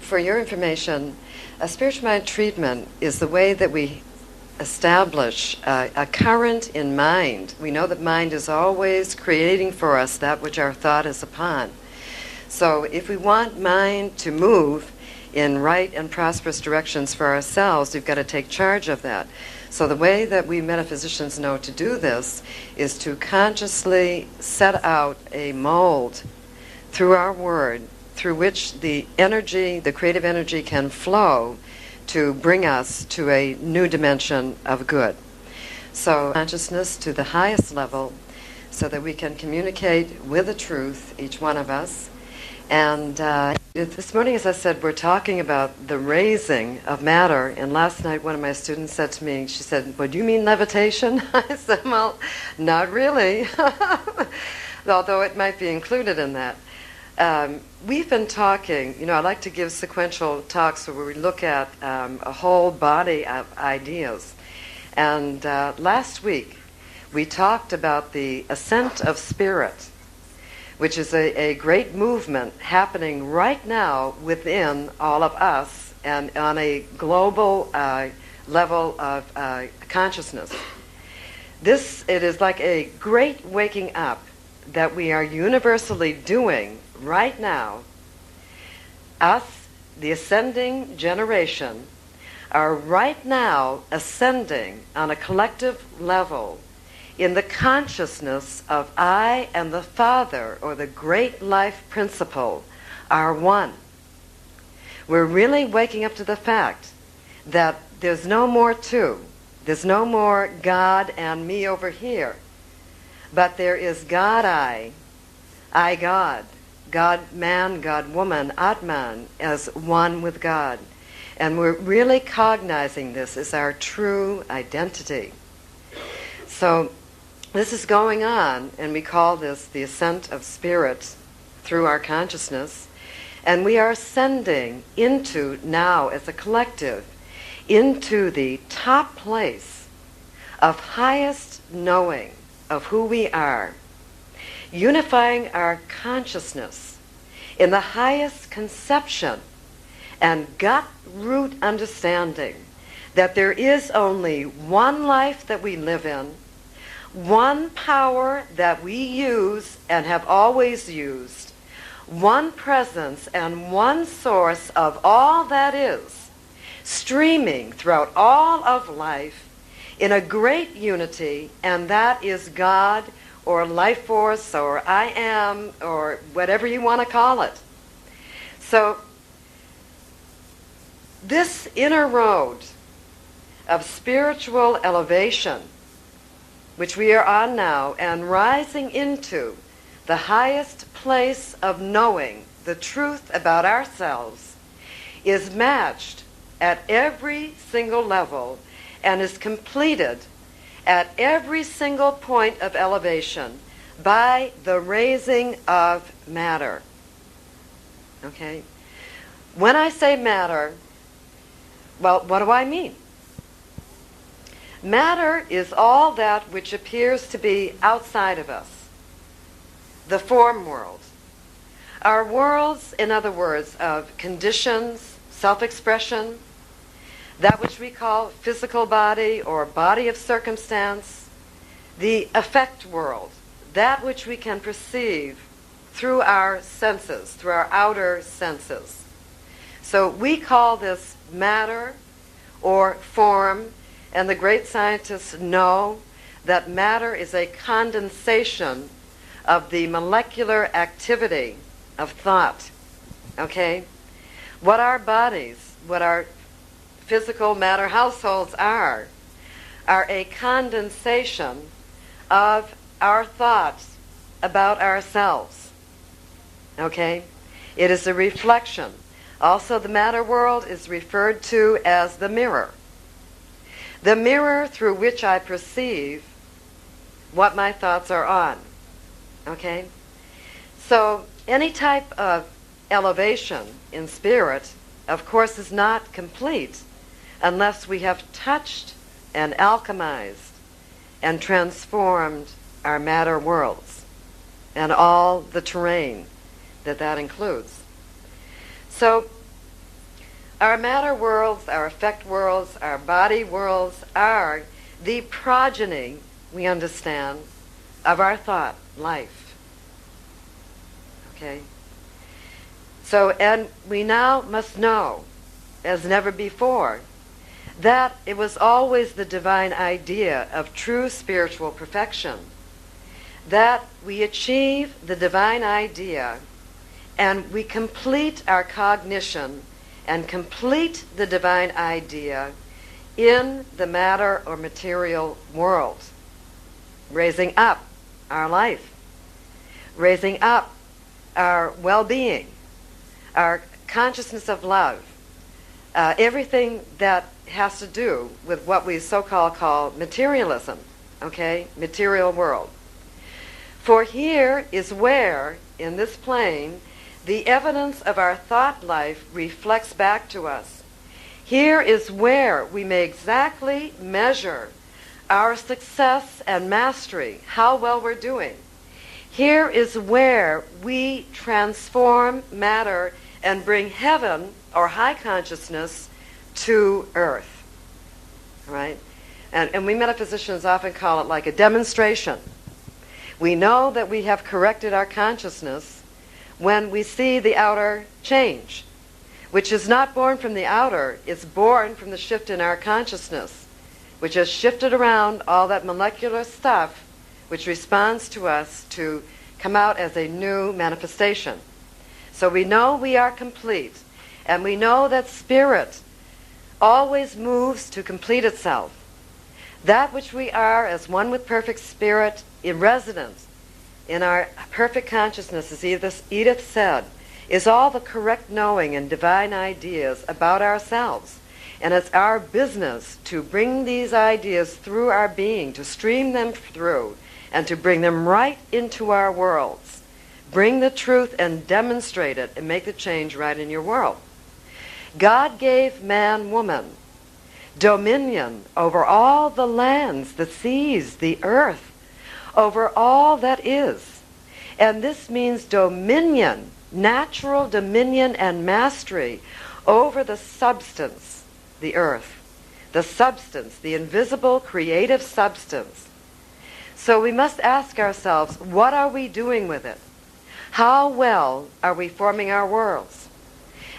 for your information, a spiritual mind treatment is the way that we establish a current in mind. We know that mind is always creating for us that which our thought is upon. So if we want mind to move in right and prosperous directions for ourselves, we've got to take charge of that. So the way that we metaphysicians know to do this is to consciously set out a mold through our word, through which the energy, the creative energy, can flow to bring us to a new dimension of good. So consciousness to the highest level so that we can communicate with the truth, each one of us. And this morning, as I said, we're talking about the raising of matter. And last night, one of my students said to me, she said, "Well, do you mean levitation?" I said, "Well, not really," although it might be included in that. We've been talking, I like to give sequential talks where we look at a whole body of ideas. And last week, we talked about the ascent of spirit, which is a great movement happening right now within all of us and on a global level of consciousness. It is like a great waking up that we are universally doing right now. Us, the ascending generation, are right now ascending on a collective level in the consciousness of I and the Father, or the great life principle, are one. We're really waking up to the fact that there's no more two. There's no more God and me over here. But there is God I God, God man, God woman, Atman, as one with God. And we're really cognizing this as our true identity. So this is going on, and we call this the ascent of spirit through our consciousness. And we are ascending into, now as a collective, into the top place of highest knowing of who we are, unifying our consciousness in the highest conception and gut root understanding that there is only one life that we live in, one power that we use and have always used, one presence and one source of all that is, streaming throughout all of life in a great unity, and that is God, or life force, or I am, or whatever you want to call it. So this inner road of spiritual elevation, which we are on now, and rising into the highest place of knowing the truth about ourselves, is matched at every single level and is completed at every single point of elevation by the raising of matter. Okay? When I say matter, well, what do I mean? Matter is all that which appears to be outside of us, the form world. Our worlds, in other words, of conditions, self-expression, that which we call physical body or body of circumstance, the affect world, that which we can perceive through our senses, through our outer senses. So we call this matter or form, and the great scientists know that matter is a condensation of the molecular activity of thought. Okay? What our bodies, what our physical matter households are a condensation of our thoughts about ourselves. Okay? It is a reflection. Also, the matter world is referred to as the mirror. The mirror through which I perceive what my thoughts are on. Okay? So, any type of elevation in spirit, of course, is not complete unless we have touched and alchemized and transformed our matter worlds and all the terrain that includes. So Our matter worlds, our effect worlds, our body worlds are the progeny, we understand, of our thought life. Okay? So, and we now must know, as never before, that it was always the divine idea of true spiritual perfection, that we achieve the divine idea and we complete our cognition and complete the divine idea in the matter or material world, raising up our life, raising up our well-being, our consciousness of love, everything that has to do with what we so-called call materialism, okay, material world. For here is where, in this plane, the evidence of our thought life reflects back to us. Here is where we may exactly measure our success and mastery, how well we're doing. Here is where we transform matter and bring heaven or high consciousness to earth. Right? And we metaphysicians often call it like a demonstration. We know that we have corrected our consciousness when we see the outer change, which is not born from the outer, it's born from the shift in our consciousness, which has shifted around all that molecular stuff which responds to us to come out as a new manifestation. So we know we are complete, and we know that spirit always moves to complete itself. That which we are as one with perfect spirit in residence in our perfect consciousness, as Edith said, is all the correct knowing and divine ideas about ourselves. And it's our business to bring these ideas through our being, to stream them through, and to bring them right into our worlds. Bring the truth and demonstrate it and make the change right in your world. God gave man, woman, dominion over all the lands, the seas, the earth, over all that is. And this means dominion, natural dominion and mastery over the substance, the earth, the substance, the invisible creative substance. So we must ask ourselves, what are we doing with it? How well are we forming our worlds?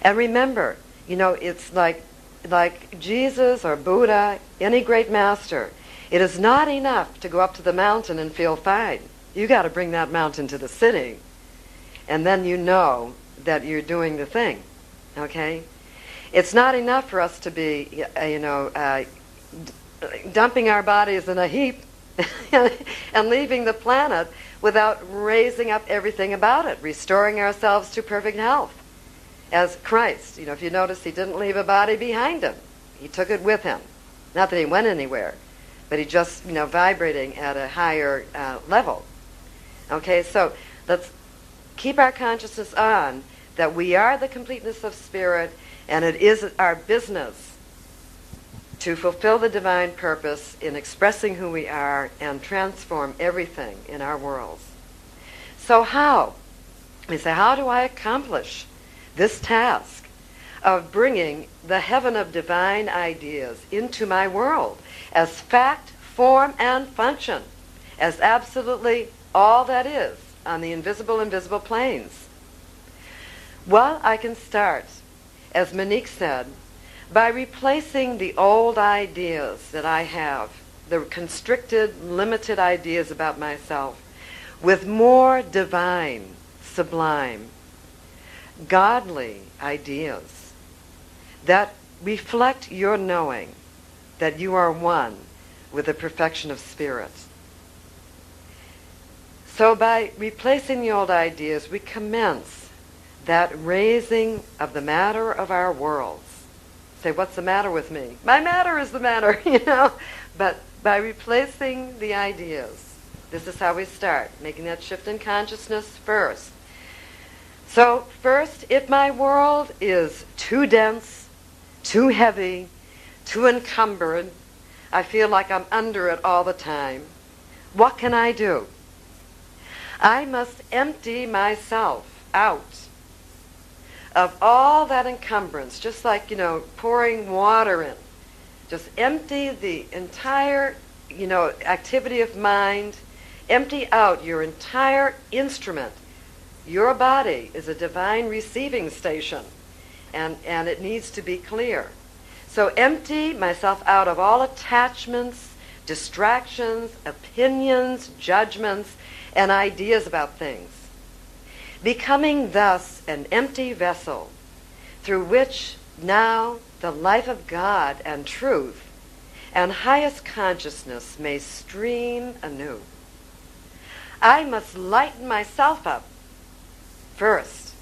And remember, it's like Jesus or Buddha, any great master, it is not enough to go up to the mountain and feel fine. You got to bring that mountain to the city, and then you know that you're doing the thing, okay? It's not enough for us to be, dumping our bodies in a heap and leaving the planet without raising up everything about it, restoring ourselves to perfect health. As Christ, if you notice, he didn't leave a body behind him. He took it with him. Not that he went anywhere, but he just, vibrating at a higher level. Okay, so let's keep our consciousness on that we are the completeness of spirit, and it is our business to fulfill the divine purpose in expressing who we are and transform everything in our worlds. So how? We say, how do I accomplish this task of bringing the heaven of divine ideas into my world as fact, form, and function, as absolutely all that is on the invisible planes? Well, I can start, as Monique said, by replacing the old ideas that I have, the constricted, limited ideas about myself, with more divine, sublime, godly ideas that reflect your knowing that you are one with the perfection of spirit. So by replacing the old ideas, we commence that raising of the matter of our worlds. Say, what's the matter with me? My matter is the matter, But by replacing the ideas, this is how we start, making that shift in consciousness first. So first, if my world is too dense, too heavy, too encumbered, I feel like I'm under it all the time, what can I do? I must empty myself out of all that encumbrance, just like, pouring water in. Just empty the entire, activity of mind. Empty out your entire instrument. Your body is a divine receiving station, and it needs to be clear. So empty myself out of all attachments, distractions, opinions, judgments, and ideas about things. Becoming thus an empty vessel through which now the life of God and truth and highest consciousness may stream anew. I must lighten myself up first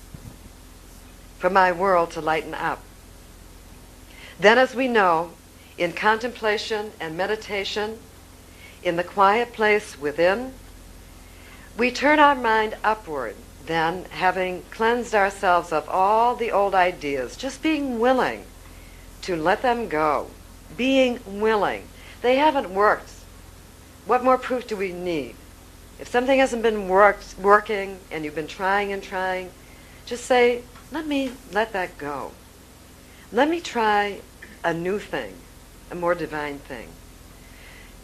for my world to lighten up. Then, as we know, in contemplation and meditation, in the quiet place within, we turn our mind upward, then, having cleansed ourselves of all the old ideas, just being willing to let them go, being willing. They haven't worked. What more proof do we need? If something hasn't been working and you've been trying and trying, just say, let me let that go. Let me try a new thing, a more divine thing.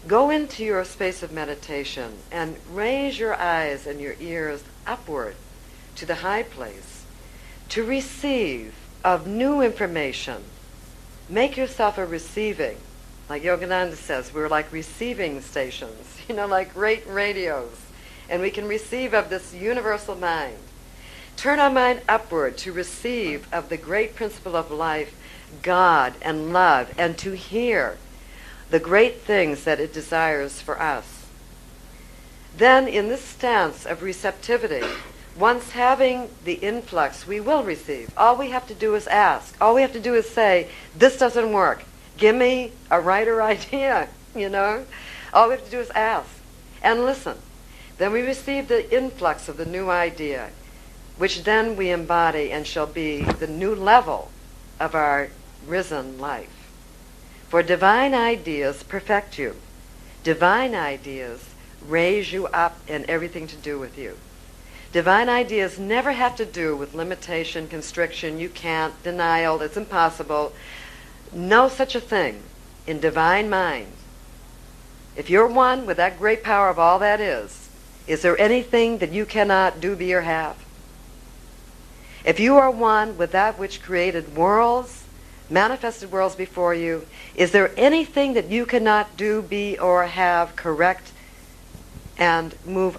Go into your space of meditation and raise your eyes and your ears upward to the high place to receive of new information. Make yourself a receiving. Like Yogananda says, we're like receiving stations, like great radios. And we can receive of this universal mind. Turn our mind upward to receive of the great principle of life, God and love, and to hear the great things that it desires for us. Then in this stance of receptivity, once having the influx, we will receive. All we have to do is ask. All we have to do is say, this doesn't work. Give me a righter idea, All we have to do is ask and listen. Then we receive the influx of the new idea, which then we embody and shall be the new level of our risen life. For divine ideas perfect you. Divine ideas raise you up in everything to do with you. Divine ideas never have to do with limitation, constriction, you can't, denial, it's impossible. No such a thing in divine mind. If you're one with that great power of all that is there anything that you cannot do, be, or have? If you are one with that which created worlds, manifested worlds before you, is there anything that you cannot do, be, or have, correct, and move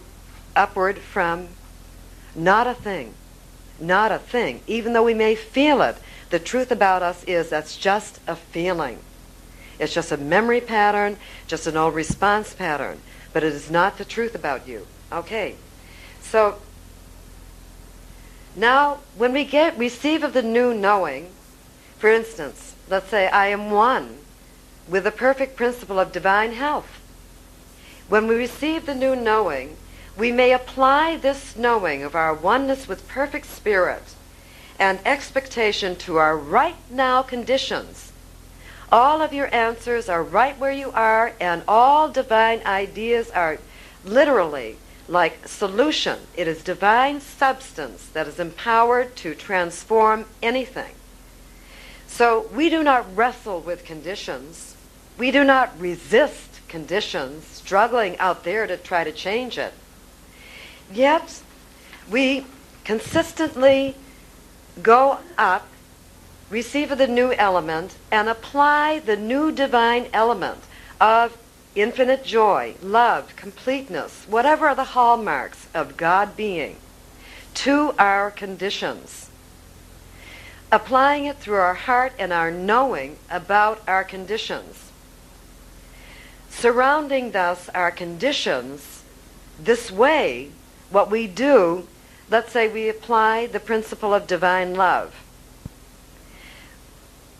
upward from? Not a thing. Not a thing. Even though we may feel it, the truth about us is that's just a feeling. It's just a memory pattern, just an old response pattern. But it is not the truth about you. Okay. So, now when we receive of the new knowing, for instance, let's say I am one with the perfect principle of divine health. When we receive the new knowing, we may apply this knowing of our oneness with perfect spirit and expectation to our right now conditions. All of your answers are right where you are, and all divine ideas are literally like solution. It is divine substance that is empowered to transform anything. So we do not wrestle with conditions. We do not resist conditions, struggling out there to try to change it. Yet we consistently go up, receive the new element, and apply the new divine element of infinite joy, love, completeness, whatever are the hallmarks of God being, to our conditions. Applying it through our heart and our knowing about our conditions. Surrounding thus our conditions this way, what we do, let's say we apply the principle of divine love.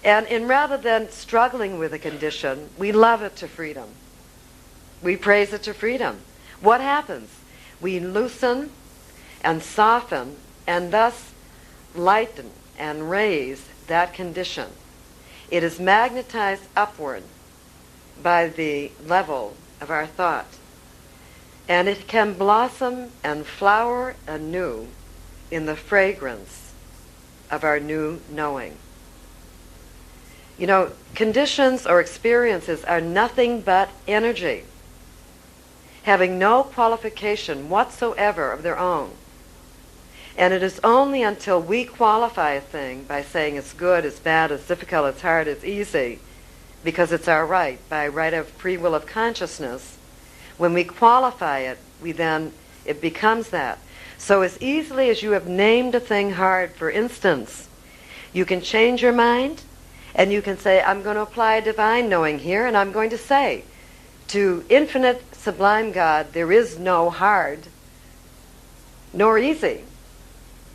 And rather than struggling with a condition, we love it to freedom. We praise it to freedom. What happens? We loosen and soften and thus lighten and raise that condition. It is magnetized upward by the level of our thought. And it can blossom and flower anew in the fragrance of our new knowing. You know, conditions or experiences are nothing but energy, having no qualification whatsoever of their own. And it is only until we qualify a thing by saying it's good, it's bad, it's difficult, it's hard, it's easy, because it's our right, by right of free will of consciousness, when we qualify it, it becomes that. So as easily as you have named a thing hard, for instance, you can change your mind, and you can say, I'm going to apply a divine knowing here, and I'm going to say, to infinite sublime God, there is no hard nor easy,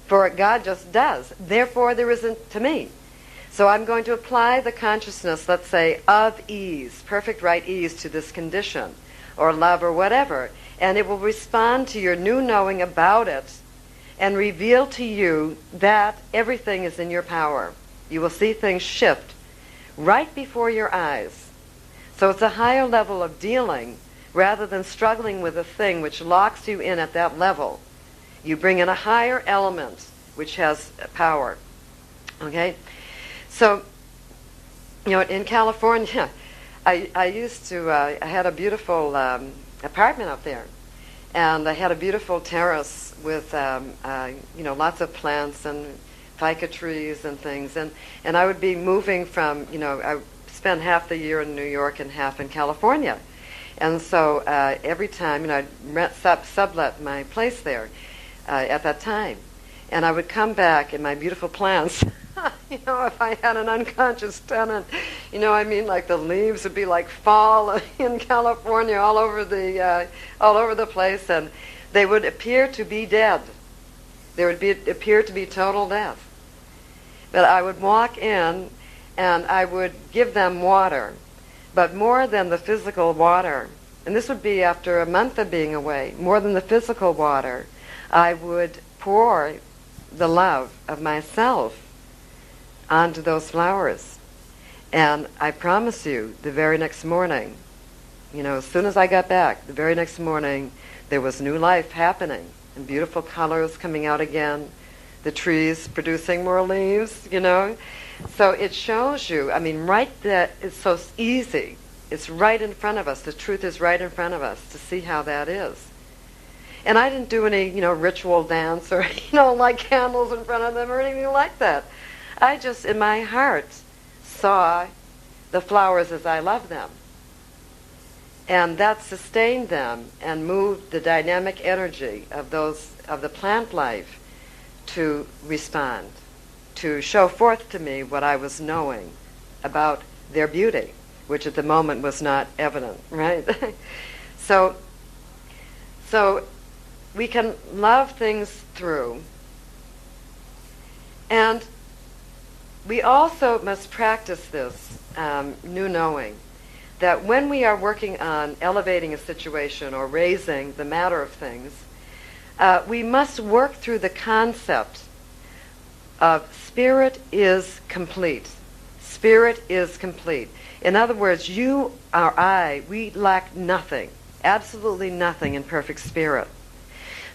for God just does. Therefore, there isn't to me. So I'm going to apply the consciousness, let's say, of ease, perfect right ease to this condition, or love, or whatever, and it will respond to your new knowing about it and reveal to you that everything is in your power. You will see things shift right before your eyes. So it's a higher level of dealing rather than struggling with a thing which locks you in at that level. You bring in a higher element which has power. Okay? So, you know, in California, I used to, I had a beautiful apartment up there. And I had a beautiful terrace with, you know, lots of plants and ficus trees and things. And I would be moving from, you know, I spent half the year in New York and half in California. And so every time, you know, I'd sublet my place there at that time. And I would come back and my beautiful plants, you know, if I had an unconscious tenant, you know, I mean, like the leaves would be like fall in California all over the place, and they would appear to be dead. There would appear to be total death. But I would walk in and I would give them water, but more than the physical water, and this would be after a month of being away, more than the physical water, I would pour the love of myself onto those flowers. And I promise you, the very next morning, you know, as soon as I got back, the very next morning, there was new life happening and beautiful colors coming out again, the trees producing more leaves, you know. So it shows you, I mean, right there, it's so easy. It's right in front of us. The truth is right in front of us to see how that is. And I didn't do any, you know, ritual dance or, you know, light candles in front of them or anything like that. I just, in my heart, saw the flowers as I love them. And that sustained them and moved the dynamic energy of the plant life to respond, to show forth to me what I was knowing about their beauty, which at the moment was not evident, right? So we can love things through. And we also must practice this new knowing, that when we are working on elevating a situation or raising the matter of things, we must work through the concept of spirit is complete. Spirit is complete. In other words, you or I, we lack nothing, absolutely nothing in perfect spirit.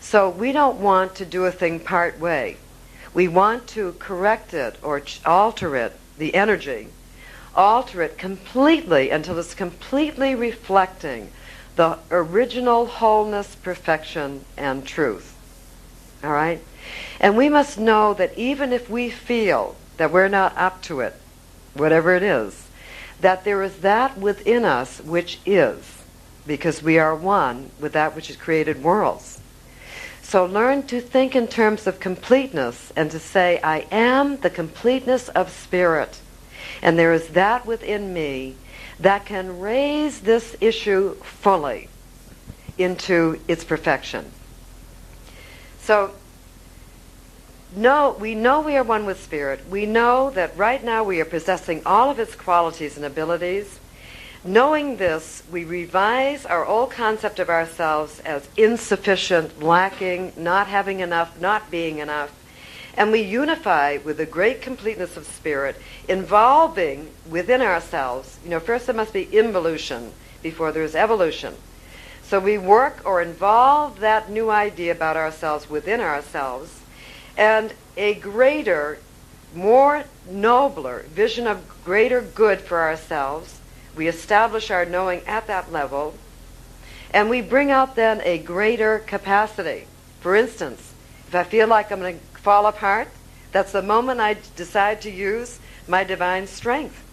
So we don't want to do a thing part way. We want to correct it or alter it, the energy, alter it completely until it's completely reflecting the original wholeness, perfection, and truth. All right? And we must know that even if we feel that we're not up to it, whatever it is, that there is that within us which is, because we are one with that which has created worlds. So learn to think in terms of completeness and to say, I am the completeness of spirit. And there is that within me that can raise this issue fully into its perfection. So we know we are one with spirit. We know that right now we are possessing all of its qualities and abilities. Knowing this, we revise our old concept of ourselves as insufficient, lacking, not having enough, not being enough. And we unify with the great completeness of spirit, involving within ourselves. You know, first there must be involution before there is evolution. So we work or involve that new idea about ourselves within ourselves, and a greater more nobler vision of greater good for ourselves. We establish our knowing at that level, and we bring out then a greater capacity. For instance, if I feel like I'm going to fall apart, that's the moment I decide to use my divine strength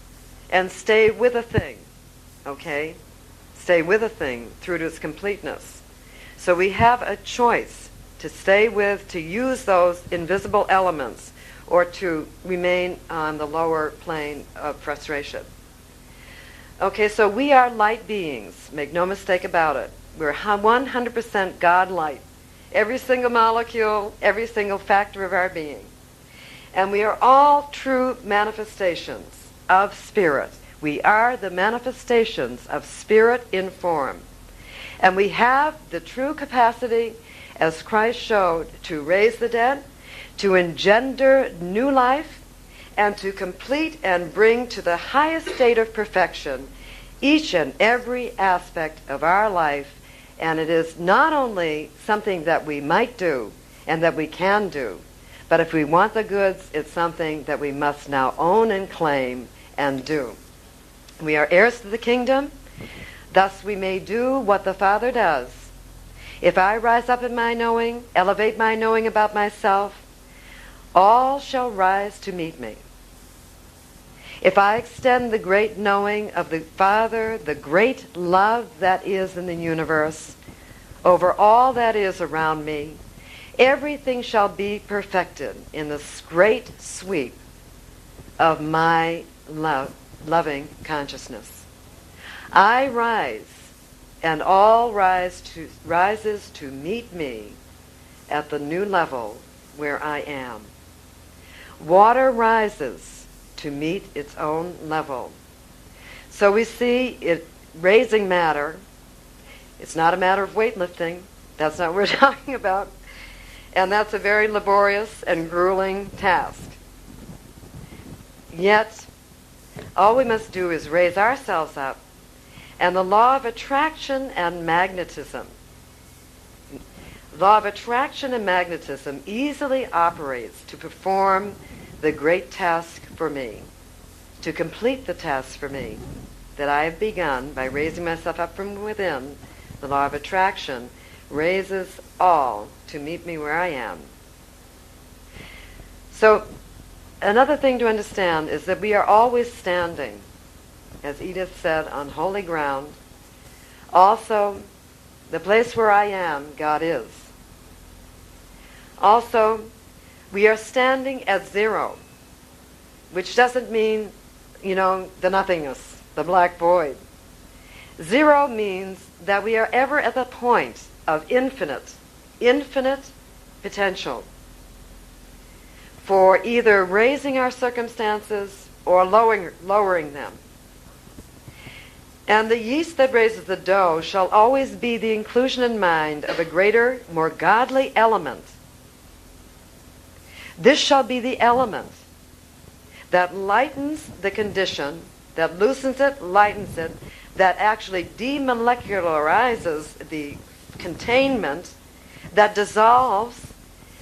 and stay with a thing, okay? Stay with a thing through to its completeness. So we have a choice to stay with, to use those invisible elements, or to remain on the lower plane of frustration. Okay, so we are light beings, make no mistake about it. We're 100% God light. Every single molecule, every single factor of our being. And we are all true manifestations of spirit. We are the manifestations of spirit in form. And we have the true capacity, as Christ showed, to raise the dead, to engender new life, and to complete and bring to the highest state of perfection each and every aspect of our life. And it is not only something that we might do and that we can do, but if we want the goods, it's something that we must now own and claim and do. We are heirs to the kingdom, thus we may do what the Father does. If I rise up in my knowing, elevate my knowing about myself, all shall rise to meet me. If I extend the great knowing of the Father, the great love that is in the universe, over all that is around me, everything shall be perfected in this great sweep of my loving consciousness. I rise, and all rises to meet me at the new level where I am. Water rises to meet its own level. So we see it raising matter. It's not a matter of weightlifting. That's not what we're talking about. And that's a very laborious and grueling task. Yet, all we must do is raise ourselves up, and the law of attraction and magnetism easily operates to perform the great task for me, to complete the task for me that I have begun by raising myself up from within. The law of attraction raises all to meet me where I am. So another thing to understand is that we are always standing, as Edith said, on holy ground. Also, the place where I am, God is. Also, we are standing at zero, which doesn't mean, the nothingness, the black void. Zero means that we are ever at the point of infinite potential for either raising our circumstances or lowering them. And the yeast that raises the dough shall always be the inclusion in mind of a greater, more godly element. This shall be the element that lightens the condition, that loosens it, lightens it, that actually demolecularizes the containment, that dissolves,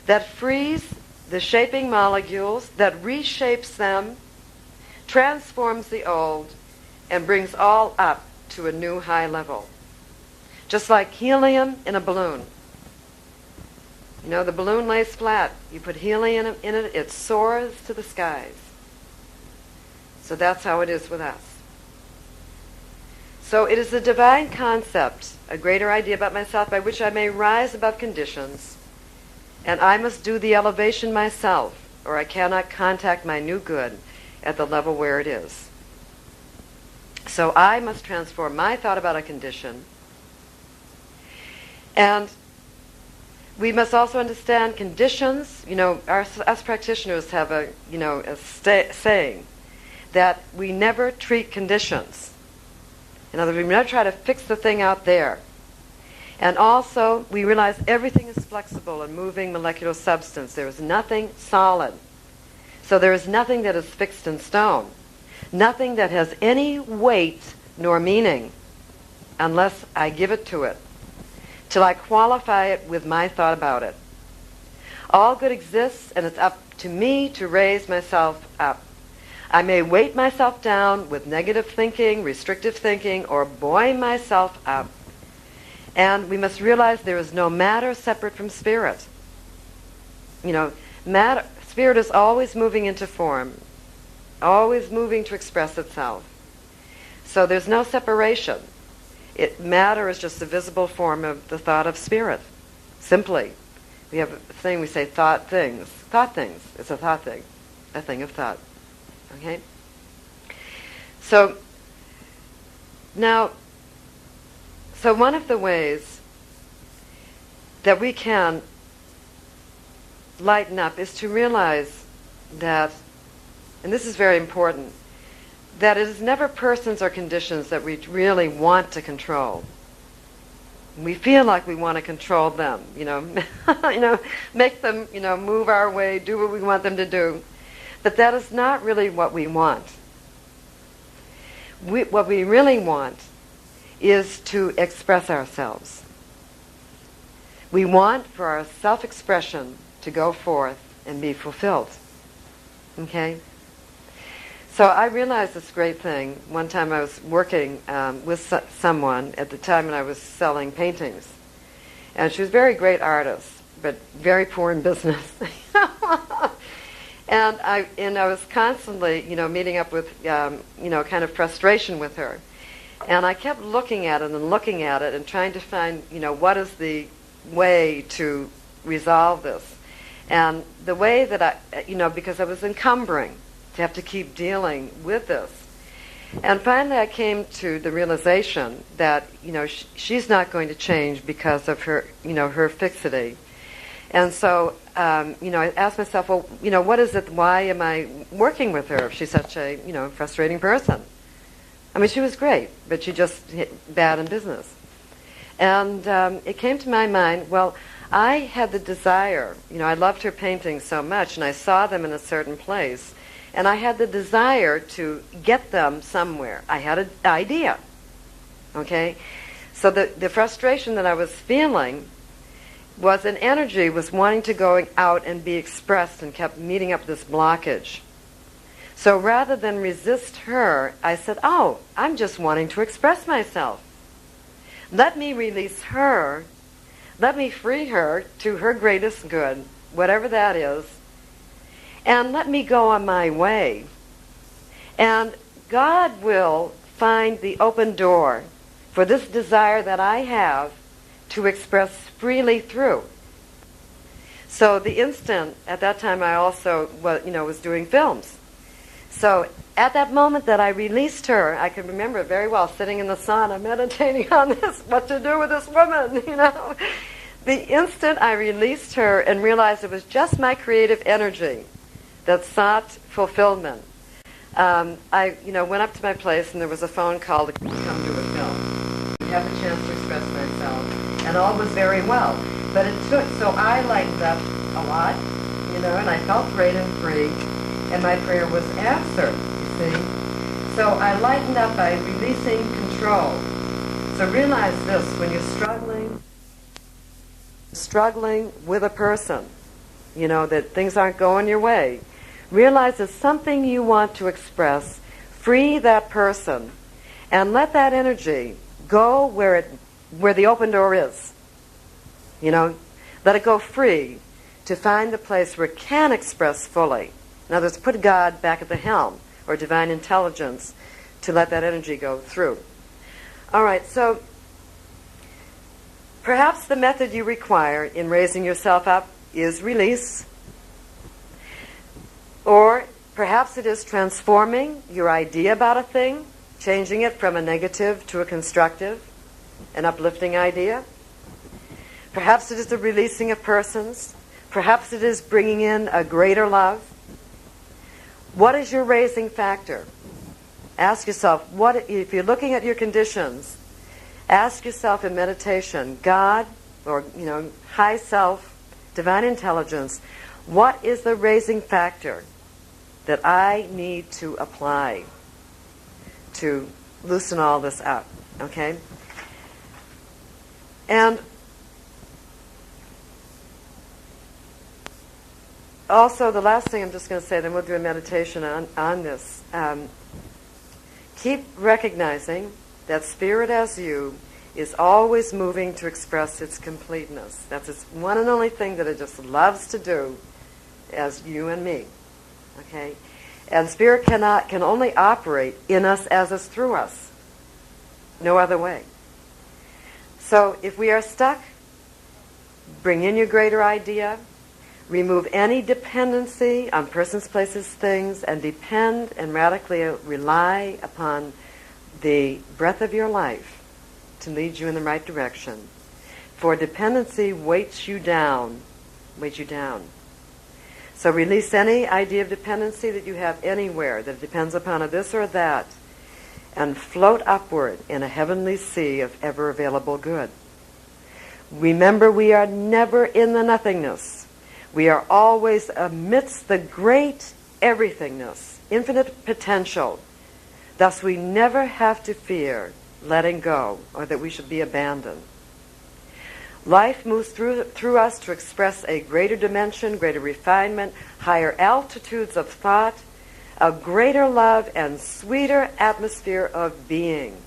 that frees the shaping molecules, that reshapes them, transforms the old, and brings all up to a new high level. Just like helium in a balloon. The balloon lays flat. You put helium in it, it soars to the skies. So that's how it is with us. So it is a divine concept, a greater idea about myself by which I may rise above conditions, and I must do the elevation myself, or I cannot contact my new good at the level where it is. So I must transform my thought about a condition, and we must also understand conditions. Us practitioners have a saying that we never treat conditions. In other words, we never try to fix the thing out there. And also, we realize everything is flexible and moving molecular substance. There is nothing solid. So there is nothing that is fixed in stone. Nothing that has any weight nor meaning unless I give it to it, till I qualify it with my thought about it. All good exists, and it's up to me to raise myself up. I may weight myself down with negative thinking, restrictive thinking, or buoy myself up. And we must realize there is no matter separate from spirit. Spirit is always moving into form, always moving to express itself. So there's no separation. Matter is just the visible form of the thought of spirit. Simply. We have a thing, we say thought things. Thought things. It's a thought thing. A thing of thought. Okay? So one of the ways that we can lighten up is to realize that, and this is very important, that it is never persons or conditions that we really want to control. We feel like we want to control them, make them, move our way, do what we want them to do. But that is not really what we want. What we really want is to express ourselves. We want for our self-expression to go forth and be fulfilled. Okay? So I realized this great thing. One time I was working with someone at the time when I was selling paintings. And she was a very great artist, but very poor in business. And I was constantly, meeting up with, kind of frustration with her. And I kept looking at it and trying to find, what is the way to resolve this. And the way that I, because I was encumbering to have to keep dealing with this. And finally I came to the realization that, she's not going to change because of her, her fixity. And so, I asked myself, well, what is it? Why am I working with her if she's such a, frustrating person? I mean, she was great, but she just hit bad in business. And it came to my mind, well, I had the desire, I loved her paintings so much, and I saw them in a certain place, and I had the desire to get them somewhere. I had an idea, okay? So the frustration that I was feeling was an energy, was wanting to go out and be expressed, and kept meeting up this blockage. So rather than resist her, I said, oh, I'm just wanting to express myself. Let me release her. Let me free her to her greatest good, whatever that is, and let me go on my way. And God will find the open door for this desire that I have to express freely through. So the instant, at that time I also was doing films. So at that moment that I released her, I can remember it very well, sitting in the sauna, meditating on this, what to do with this woman, The instant I released her and realized it was just my creative energy that sought fulfillment, I went up to my place and there was a phone call to come do a film. I had the chance to express myself, and all was very well. But so I lightened up a lot, and I felt great and free, and my prayer was answered, you see. So I lightened up by releasing control. So realize this, when you're struggling with a person, that things aren't going your way, realize it's something you want to express, free that person, and let that energy go where the open door is. Let it go free to find the place where it can express fully. In other words, put God back at the helm, or divine intelligence, to let that energy go through. All right, so perhaps the method you require in raising yourself up is release. Or perhaps it is transforming your idea about a thing, changing it from a negative to a constructive, an uplifting idea. Perhaps it is the releasing of persons. Perhaps it is bringing in a greater love. What is your raising factor? Ask yourself, if you're looking at your conditions, ask yourself in meditation, God, or high self, divine intelligence, what is the raising factor that I need to apply to loosen all this up? Okay? also, the last thing I'm just going to say, then we'll do a meditation on this. Keep recognizing that Spirit as you is always moving to express its completeness. That's its one and only thing that it just loves to do, as you and me. Okay? And Spirit can only operate in us as is through us. No other way. So if we are stuck, bring in your greater idea, remove any dependency on persons, places, things, and depend and radically rely upon the breath of your life to lead you in the right direction. For dependency weights you down. So release any idea of dependency that you have anywhere that depends upon a this or that, and float upward in a heavenly sea of ever available good. Remember, we are never in the nothingness. We are always amidst the great everythingness, infinite potential. Thus we never have to fear letting go or that we should be abandoned. Life moves through us to express a greater dimension, greater refinement, higher altitudes of thought, a greater love and sweeter atmosphere of being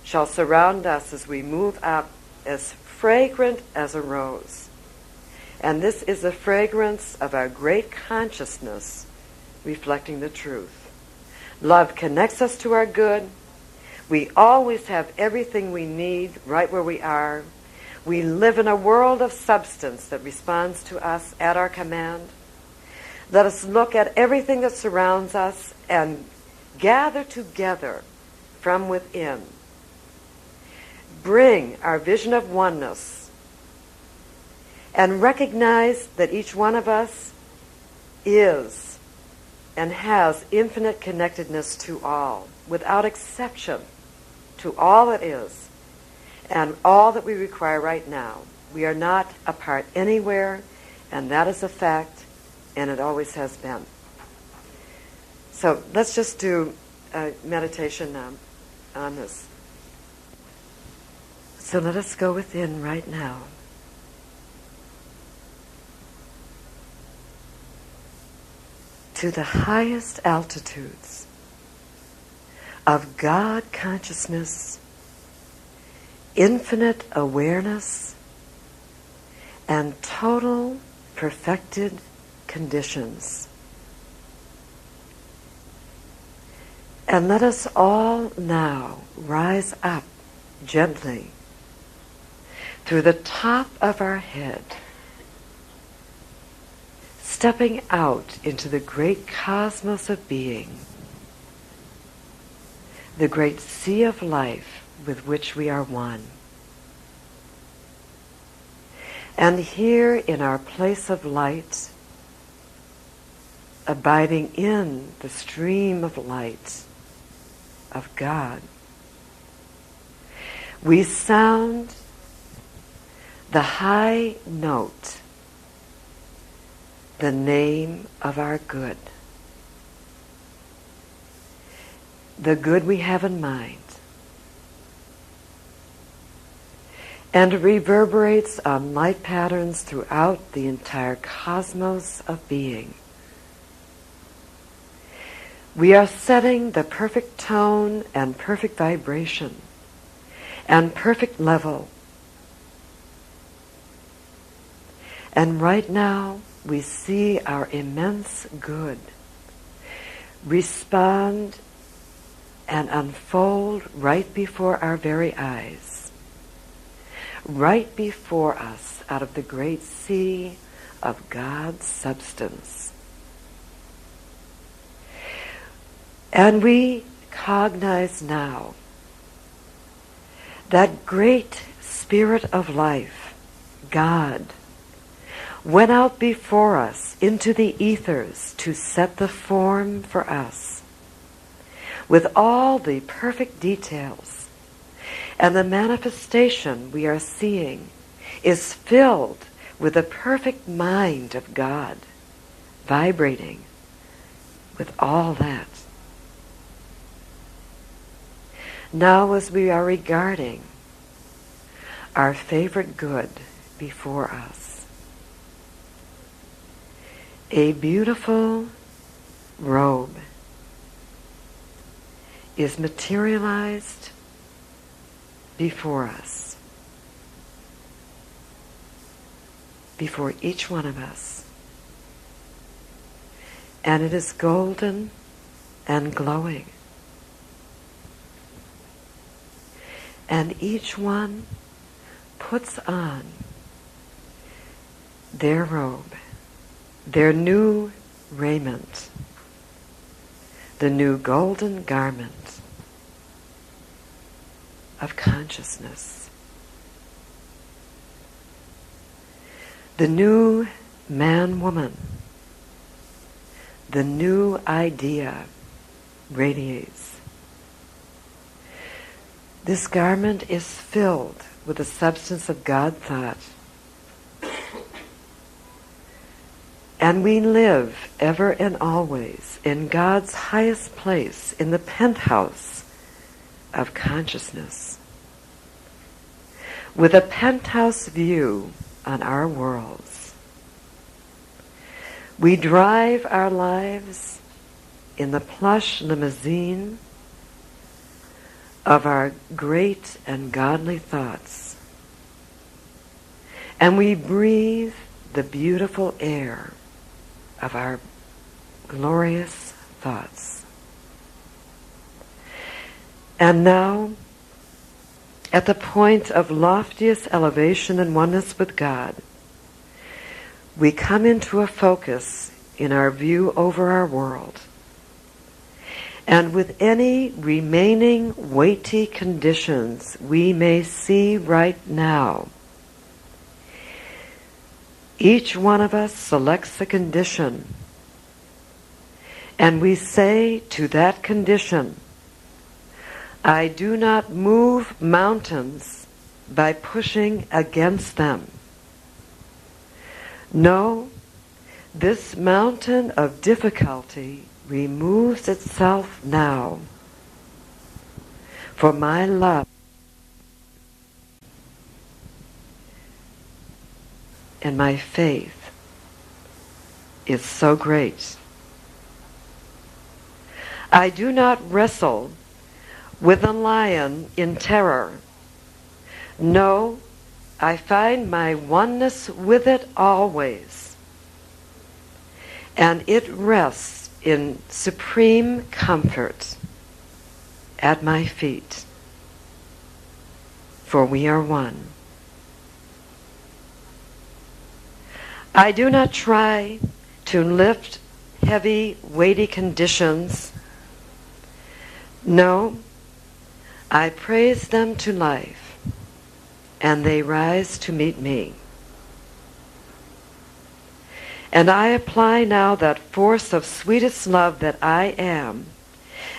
shall surround us as we move up, as fragrant as a rose. And this is the fragrance of our great consciousness reflecting the truth. Love connects us to our good. We always have everything we need right where we are. We live in a world of substance that responds to us at our command. Let us look at everything that surrounds us and gather together from within. Bring our vision of oneness and recognize that each one of us is and has infinite connectedness to all, without exception, to all that is and all that we require right now. We are not apart anywhere, and that is a fact, and it always has been. So let's just do a meditation now on this. So let us go within right now. To the highest altitudes of God consciousness, infinite awareness, and total perfected conditions. And let us all now rise up gently through the top of our head, stepping out into the great cosmos of being, the great sea of life with which we are one. And here in our place of light, abiding in the stream of light of God, we sound the high note, the name of our good, the good we have in mind, and it reverberates on light patterns throughout the entire cosmos of being. We are setting the perfect tone and perfect vibration and perfect level. And right now, we see our immense good respond and unfold right before our very eyes, right before us out of the great sea of God's substance. And we cognize now that great spirit of life, God, went out before us into the ethers to set the form for us with all the perfect details. And the manifestation we are seeing is filled with the perfect mind of God, vibrating with all that. Now as we are regarding our favorite good before us, A beautiful robe is materialized before us, before each one of us. And it is golden and glowing. And each one puts on their robe, their new raiment, the new golden garment of consciousness, the new man-woman, the new idea radiates. This garment is filled with the substance of God thought. And we live ever and always in God's highest place, in the penthouse of consciousness, with a penthouse view on our worlds. We drive our lives in the plush limousine of our great and godly thoughts, and we breathe the beautiful air of our glorious thoughts. And now, at the point of loftiest elevation and oneness with God, we come into a focus in our view over our world. And with any remaining weighty conditions we may see right now, each one of us selects a condition, and we say to that condition, I do not move mountains by pushing against them. No, this mountain of difficulty removes itself now, for my love and my faith is so great. I do not wrestle with a lion in terror. No, I find my oneness with it always, and it rests in supreme comfort at my feet, for we are one. I do not try to lift heavy, weighty conditions. No, I praise them to life, and they rise to meet me. And I apply now that force of sweetest love that I am,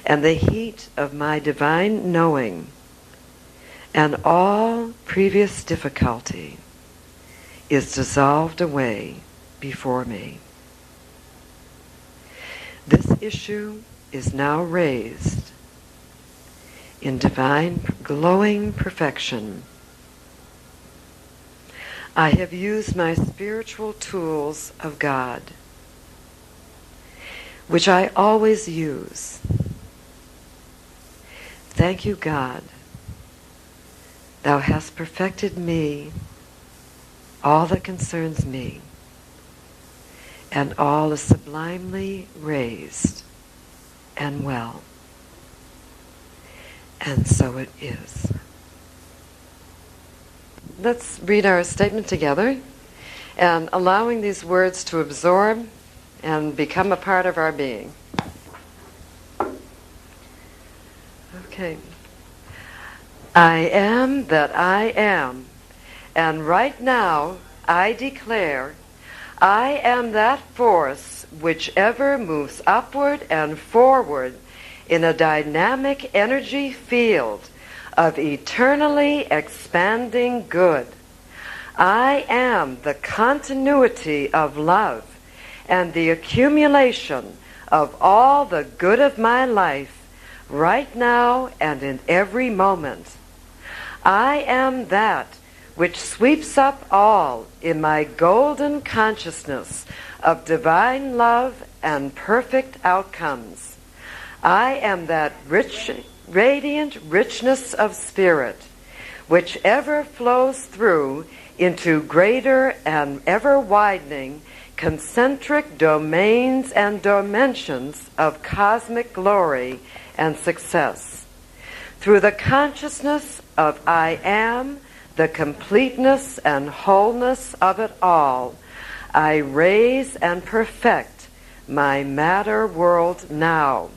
and the heat of my divine knowing, and all previous difficulty is dissolved away before me. This issue is now raised in divine glowing perfection. I have used my spiritual tools of God, which I always use. Thank you, God. Thou hast perfected me, all that concerns me, and all is sublimely raised and well. And so it is. Let's read our statement together, and allowing these words to absorb and become a part of our being. Okay. I am that I am, and right now I declare I am that force whichever moves upward and forward in a dynamic energy field of eternally expanding good. I am the continuity of love and the accumulation of all the good of my life right now and in every moment. I am that which sweeps up all in my golden consciousness of divine love and perfect outcomes. I am that rich, radiant richness of spirit, which ever flows through into greater and ever-widening concentric domains and dimensions of cosmic glory and success. Through the consciousness of I am, the completeness and wholeness of it all, I raise and perfect my matter world now.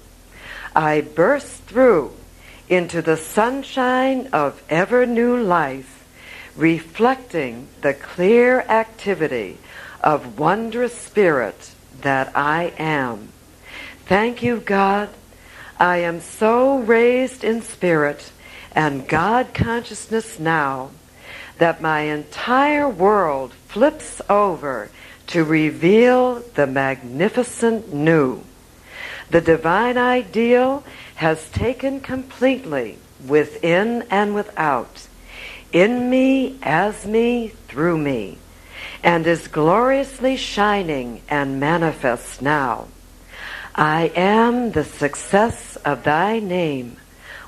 I burst through into the sunshine of ever new life, reflecting the clear activity of wondrous spirit that I am. Thank you, God. I am so raised in spirit and God consciousness now that my entire world flips over to reveal the magnificent new. The divine ideal has taken completely within and without, in me, as me, through me, and is gloriously shining and manifest now. I am the success of thy name,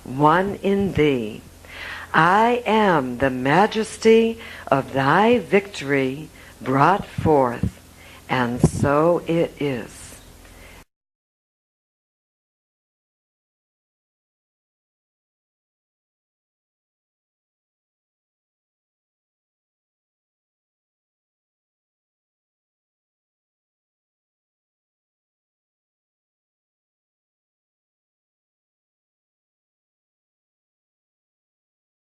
one in thee. I am the majesty of thy victory brought forth, and so it is.